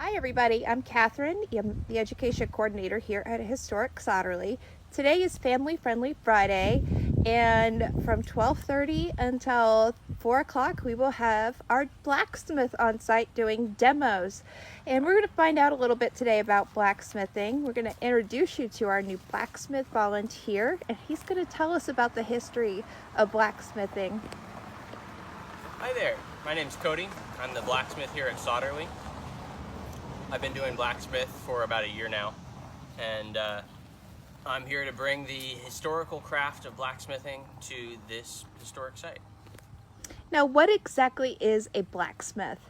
Hi everybody, I'm Catherine. I'm the education coordinator here at Historic Solderly. Today is Family Friendly Friday, and from 12:30 until 4 o'clock we will have our blacksmith on site doing demos. And we're going to find out a little bit today about blacksmithing. We're going to introduce you to our new blacksmith volunteer, and he's going to tell us about the history of blacksmithing. Hi there, my name's Cody. I'm the blacksmith here at Solderly. I've been doing blacksmith for about a year now, and I'm here to bring the historical craft of blacksmithing to this historic site. Now, what exactly is a blacksmith?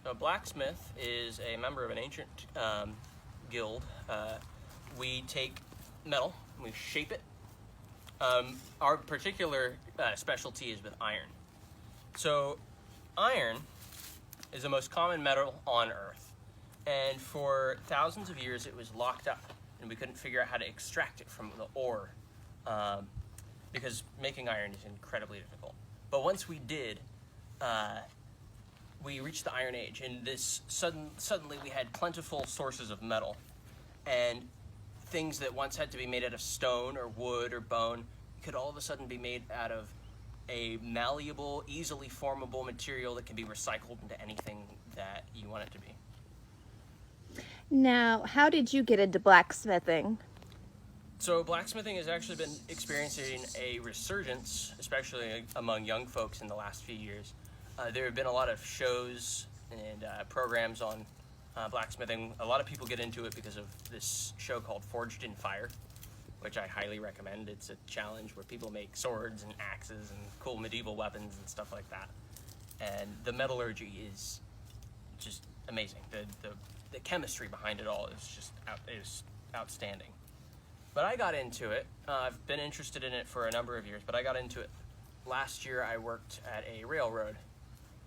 A blacksmith is a member of an ancient guild. We take metal, we shape it. Our particular specialty is with iron. So, iron is the most common metal on Earth. And for thousands of years it was locked up, and we couldn't figure out how to extract it from the ore, because making iron is incredibly difficult. But once we did, we reached the Iron Age, and suddenly we had plentiful sources of metal, and things that once had to be made out of stone or wood or bone could all of a sudden be made out of a malleable, easily formable material that can be recycled into anything that you want it to be. Now, how did you get into blacksmithing? So blacksmithing has actually been experiencing a resurgence, especially among young folks in the last few years. There have been a lot of shows and programs on blacksmithing. A lot of people get into it because of this show called Forged in Fire, which I highly recommend. It's a challenge where people make swords and axes and cool medieval weapons and stuff like that. And the metallurgy is just amazing. The chemistry behind it all is just outstanding. But I got into it. I've been interested in it for a number of years, but I got into it last year. I worked at a railroad,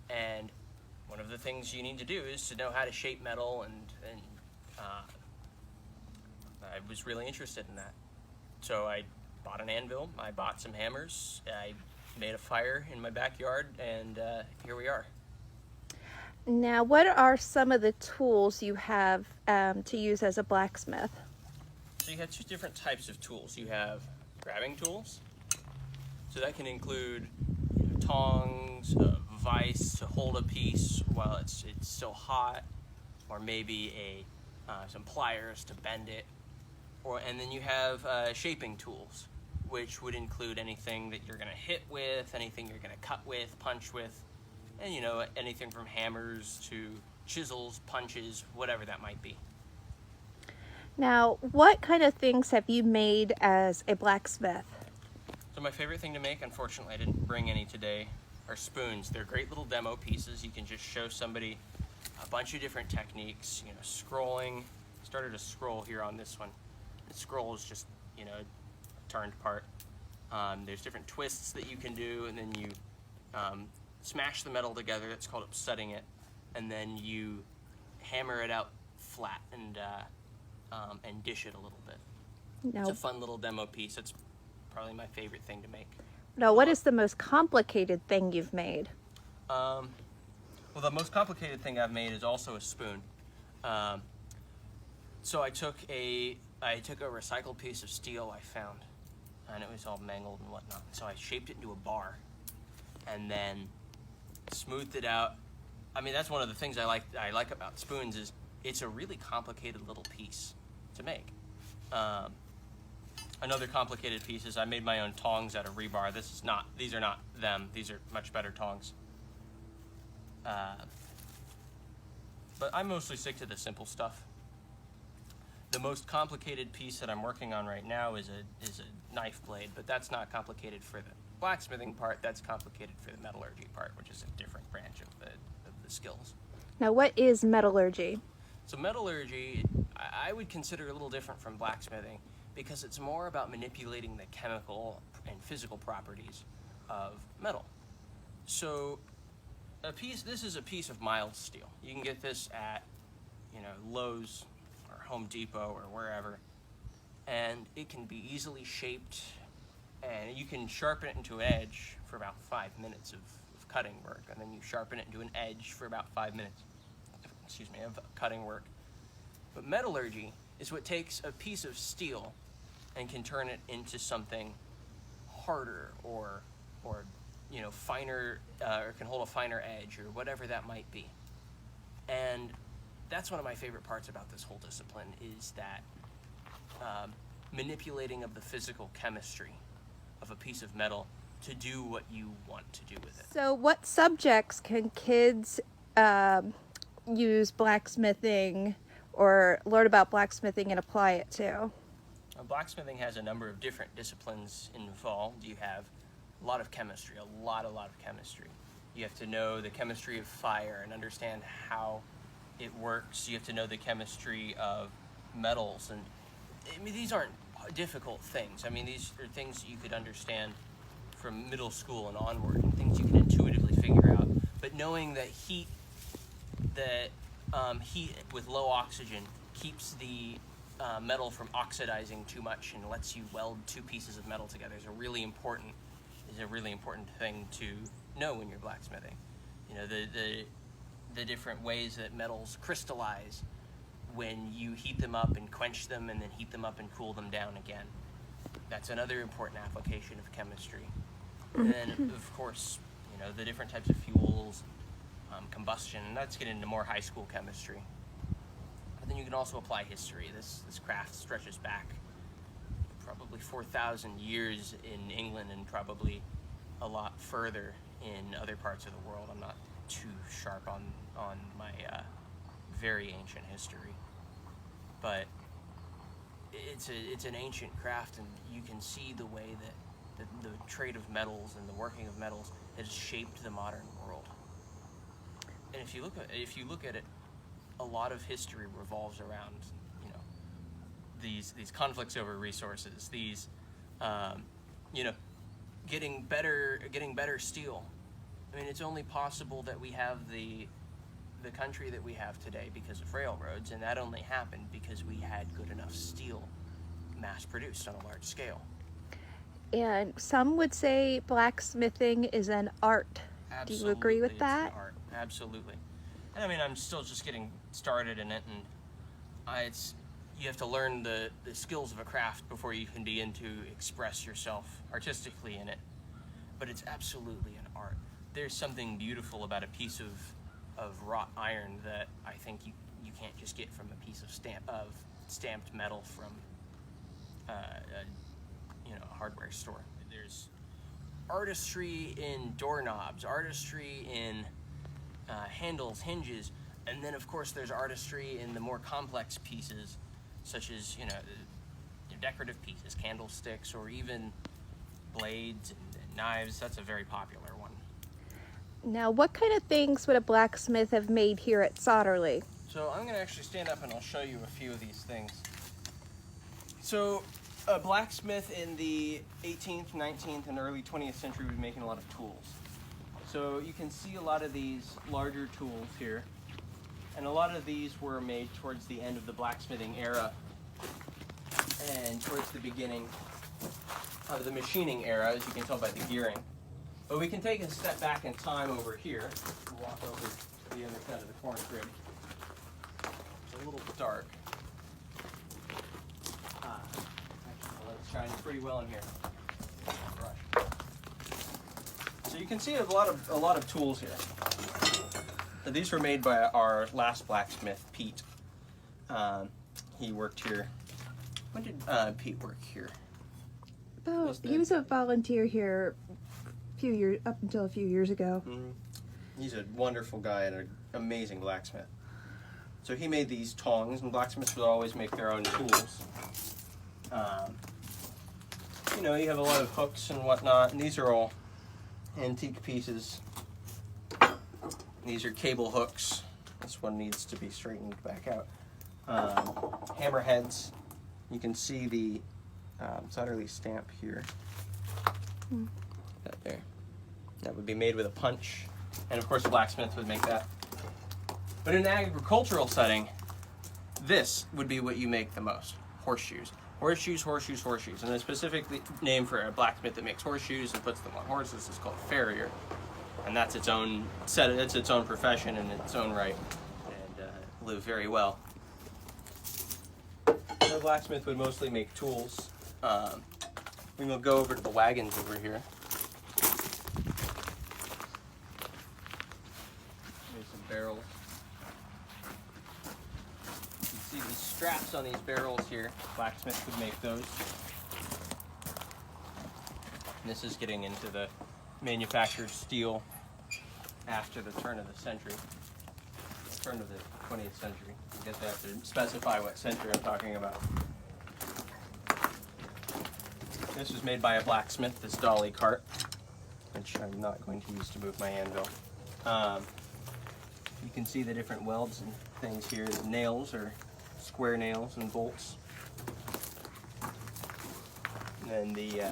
and one of the things you need to do is to know how to shape metal, and I was really interested in that. So I bought an anvil, I bought some hammers, I made a fire in my backyard, and here we are. Now, what are some of the tools you have to use as a blacksmith? So you have two different types of tools. You have grabbing tools. So that can include tongs, a vise to hold a piece while it's still hot, or maybe some pliers to bend it. And then you have shaping tools, which would include anything that you're going to hit with, anything you're going to cut with, punch with, and anything from hammers to chisels, punches, whatever that might be. Now, what kind of things have you made as a blacksmith? So my favorite thing to make, unfortunately I didn't bring any today, are spoons. They're great little demo pieces. You can just show somebody a bunch of different techniques, scrolling. Started a scroll here on this one. The scroll is just, turned part. There's different twists that you can do, and then you smash the metal together. That's called upsetting it, and then you hammer it out flat and dish it a little bit. Now, It's a fun little demo piece. It's probably my favorite thing to make. now, what is the most complicated thing you've made? Well, the most complicated thing I've made is also a spoon. So I took a recycled piece of steel I found, and it was all mangled and whatnot. So I shaped it into a bar, and then smoothed it out. I mean, that's one of the things I like about spoons is it's a really complicated little piece to make. Another complicated piece is I made my own tongs out of rebar. These are not them. These are much better tongs. But I mostly stick to the simple stuff. The most complicated piece that I'm working on right now is a knife blade, but that's not complicated for the blacksmithing part. That's complicated for the metallurgy part, which is a different branch of the skills. Now, what is metallurgy? So metallurgy, I would consider a little different from blacksmithing because it's more about manipulating the chemical and physical properties of metal. So this is a piece of mild steel. You can get this at, Lowe's or Home Depot or wherever, and it can be easily shaped, and you can sharpen it into an edge for about 5 minutes of cutting work, and then you sharpen it into an edge for about 5 minutes, of cutting work, But metallurgy is what takes a piece of steel and can turn it into something harder or finer, or can hold a finer edge, or whatever that might be. And that's one of my favorite parts about this whole discipline, is that manipulating of the physical chemistry of a piece of metal to do what you want to do with it. So what subjects can kids use blacksmithing or learn about blacksmithing and apply it to? Blacksmithing has a number of different disciplines involved. You have a lot of chemistry, a lot of chemistry. You have to know the chemistry of fire and understand how it works. You have to know the chemistry of metals. And I mean, these aren't difficult things. I mean, these are things you could understand from middle school and onward, and things you can intuitively figure out. But knowing that heat with low oxygen keeps the metal from oxidizing too much and lets you weld two pieces of metal together is a really important thing to know when you're blacksmithing. You know, the different ways that metals crystallize when you heat them up and quench them, and then heat them up and cool them down again. That's another important application of chemistry. And then, of course, you know, the different types of fuels, combustion, and that's getting into more high school chemistry. But then you can also apply history. This craft stretches back probably 4,000 years in England, and probably a lot further in other parts of the world. I'm not too sharp on my very ancient history, but it's an ancient craft, and you can see the way that the trade of metals and the working of metals has shaped the modern world. And if you look at it, a lot of history revolves around, you know, these conflicts over resources, these getting better steel. I mean, it's only possible that we have the country that we have today because of railroads, and that only happened because we had good enough steel mass produced on a large scale. And some would say blacksmithing is an art. Absolutely, do you agree with that? It's an art. Absolutely. And I mean, I'm still just getting started in it, and you have to learn the skills of a craft before you can begin to express yourself artistically in it. But it's absolutely an art. There's something beautiful about a piece of wrought iron that I think you can't just get from a piece of stamped metal from a hardware store. There's artistry in doorknobs, artistry in handles, hinges, and then of course there's artistry in the more complex pieces, such as decorative pieces, candlesticks, or even blades and knives. That's a very popular one. Now, what kind of things would a blacksmith have made here at Solderly? So I'm going to actually stand up and I'll show you a few of these things. So a blacksmith in the 18th, 19th, and early 20th century was making a lot of tools. So you can see a lot of these larger tools here, and a lot of these were made towards the end of the blacksmithing era and towards the beginning of the machining era, as you can tell by the gearing. But we can take a step back in time over here. We'll walk over to the other side of the corn crib. It's a little dark. Actually, the light's shining pretty well in here. Brush. So you can see a lot of tools here. So these were made by our last blacksmith, Pete. He worked here. When did Pete work here? He was a volunteer here up until a few years ago. Mm-hmm. He's a wonderful guy and an amazing blacksmith. So he made these tongs, and blacksmiths would always make their own tools. You have a lot of hooks and whatnot, and these are all antique pieces. These are cable hooks. This one needs to be straightened back out. Hammerheads. You can see the Solderly stamp here. That there. That would be made with a punch, and of course a blacksmith would make that. But in an agricultural setting, this would be what you make the most. Horseshoes. Horseshoes, horseshoes, horseshoes. And the specific name for a blacksmith that makes horseshoes and puts them on horses is called a farrier. And that's its own profession in its own right, and live very well. the blacksmith would mostly make tools. We will go over to the wagons over here. Here's some barrels. You can see these straps on these barrels here. Blacksmith would make those. And this is getting into the manufactured steel after the turn of the century. Turn of the 20th century. I guess I have to specify what century I'm talking about. This was made by a blacksmith, this dolly cart, which I'm not going to use to move my anvil. You can see the different welds and things here. The nails are square nails and bolts. And then the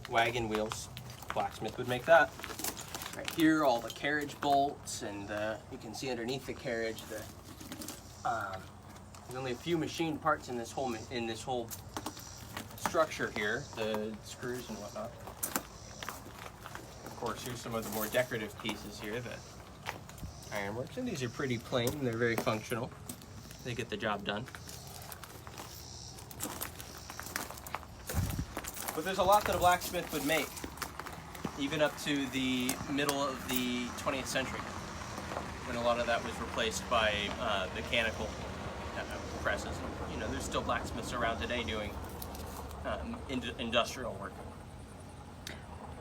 wagon wheels, blacksmith would make that. Right here, all the carriage bolts, and you can see underneath the carriage there's only a few machined parts in this whole structure here, the screws and whatnot. Of course, here's some of the more decorative pieces here, the ironworks, and these are pretty plain. They're very functional. They get the job done. But there's a lot that a blacksmith would make, even up to the middle of the 20th century, when a lot of that was replaced by mechanical presses. You know, there's still blacksmiths around today doing industrial work.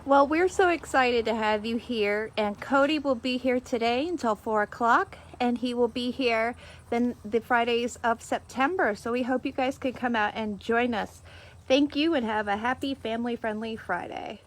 Well, we're so excited to have you here, and Cody will be here today until 4 o'clock, and he will be here then the Fridays of September. So we hope you guys can come out and join us. Thank you, and have a happy family-friendly Friday.